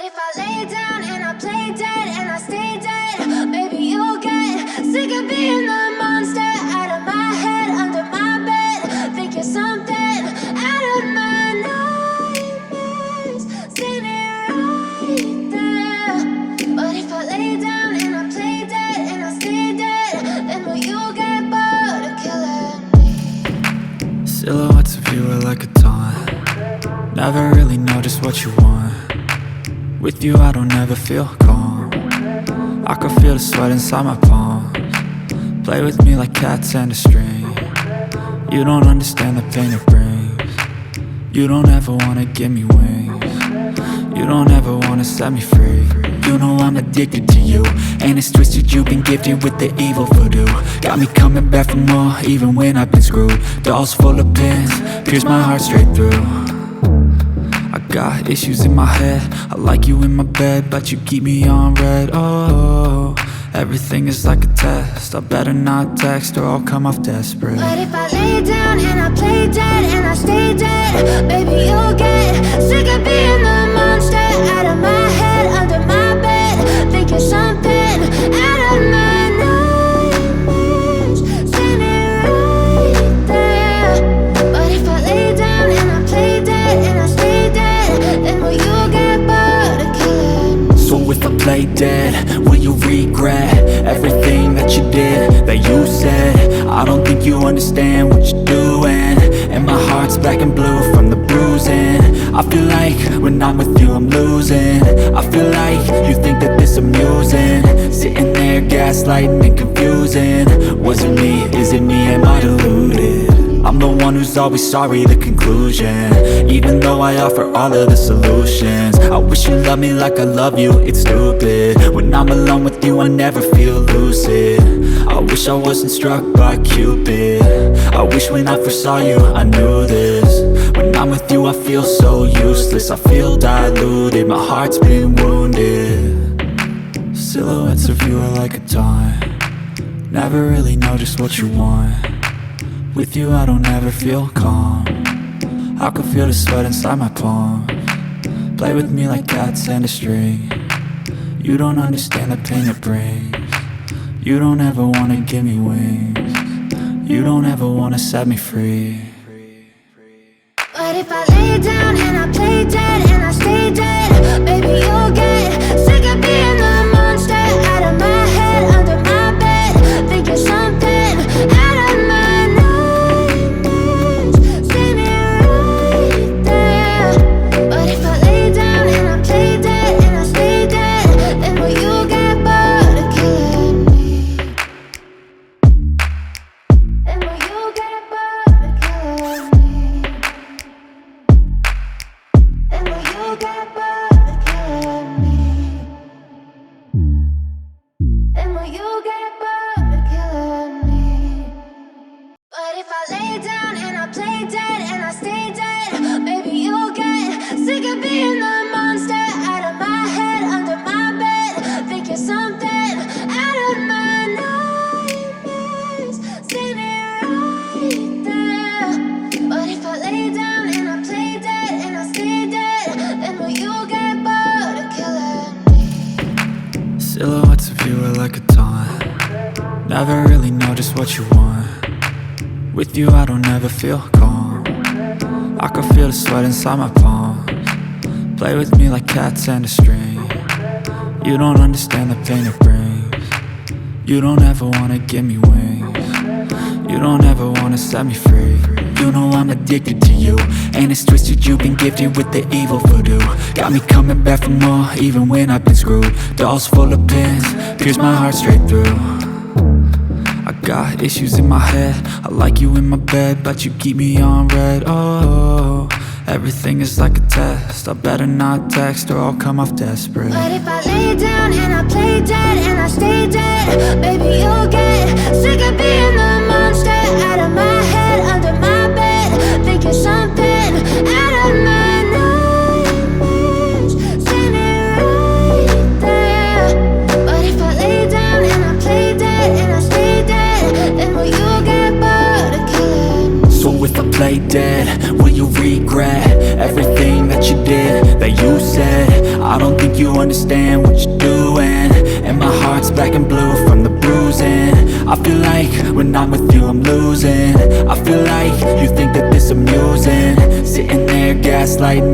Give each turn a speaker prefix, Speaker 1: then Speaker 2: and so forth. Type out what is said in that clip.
Speaker 1: if I lay down and I play dead and I stay dead, maybe you'll get sick of being the monster out of my head, under my bed. Think you're something out of my nightmares, standing right there. But if I lay down and I play dead and I stay dead, then will you get bored of killing me?
Speaker 2: Silhouettes of you are like a taunt. Never really know just what you want. With you I don't ever feel calm. I can feel the sweat inside my palms. Play with me like cats and a string. You don't understand the pain it brings. You don't ever wanna give me wings. You don't ever wanna set me free. You know I'm addicted to you, and it's twisted, you've been gifted with the evil voodoo. Got me coming back for more, even when I've been screwed. Dolls full of pins, pierce my heart straight through. I got issues in my head, I like you in my bed, but you keep me on red. Oh, everything is like a test, I better not text or I'll come off desperate.
Speaker 1: But if I lay down and I play dead and I stay dead, baby you'll get sick of being the monster out of my head, under my bed. Think you're something out of my nightmares, standing right there. But if I lay down and I play dead and I stay dead, then will you get bored of killing me?
Speaker 2: So if I play dead, will you regret everything that you did, that you said? I don't think you understand what you're doing, and my heart's black and blue from the bruising. I feel like when I'm with you I'm losing. I feel like you think that this amusing, sitting there gaslighting and confusing. Was it me? Is it me? Am I deluded? I'm the one who's always sorry, the conclusion, even though I offer all of the solutions. I wish you loved me like I love you, it's stupid. When I'm alone with you I never feel lucid. I wish I wasn't struck by Cupid. I wish when I first saw you I knew this. When I'm with you I feel so useless, I feel diluted, my heart's been wounded. Silhouettes of you are like a taunt. Never really know just what you want. With you I don't ever feel calm. I can feel the sweat inside my palms. Play with me like cats and a string. You don't understand the pain it brings. You don't ever wanna give me wings. You don't ever wanna set me free.
Speaker 1: But if I lay down and I play dead and I stay dead, baby you'll get sick of being the monster out of my head, under my bed. Think you're something out of my nightmares, standing right there. But if I lay down and I play dead and I stay dead, then will you get bored of killing me? Then will you get bored of killing me? And will you get bored of killing me? And will you get bored of killing me? But if I lay down and I play dead and I stay dead, baby you'll get sick of being the monster out of my head, under my bed. Think you're something out of my nightmares, standing right there. But if I lay down and I play dead and I stay dead, then will you get bored of killing me?
Speaker 2: Silhouettes of you are like a taunt. Never really know just what you want. With you I don't ever feel calm. I can feel the sweat inside my palms. Play with me like cats and a string. You don't understand the pain it brings. You don't ever wanna give me wings. You don't ever wanna set me free. You know I'm addicted to you, and it's twisted, you've been gifted with the evil voodoo. Got me coming back for more, even when I've been screwed. Dolls full of pins, pierce my heart straight through. I got issues in my head, I like you in my bed, but you keep me on red. Oh, everything is like a test, I better not text or I'll come off desperate.
Speaker 1: But if I lay down and I play dead and I stay dead, baby you'll get sick of being the monster out of my head, under my bed. Think you're something out of my nightmares, standing right there. But if I lay down and I play dead and I stay dead, then will you get bored of killing me?
Speaker 2: So if I play dead, will you regret everything that you did, that you said? I don't think you understand what you're doing. And my heart's black and blue from the bruising. I feel like when I'm with you I'm losing. I feel like you think that this amusing, sitting there gaslighting and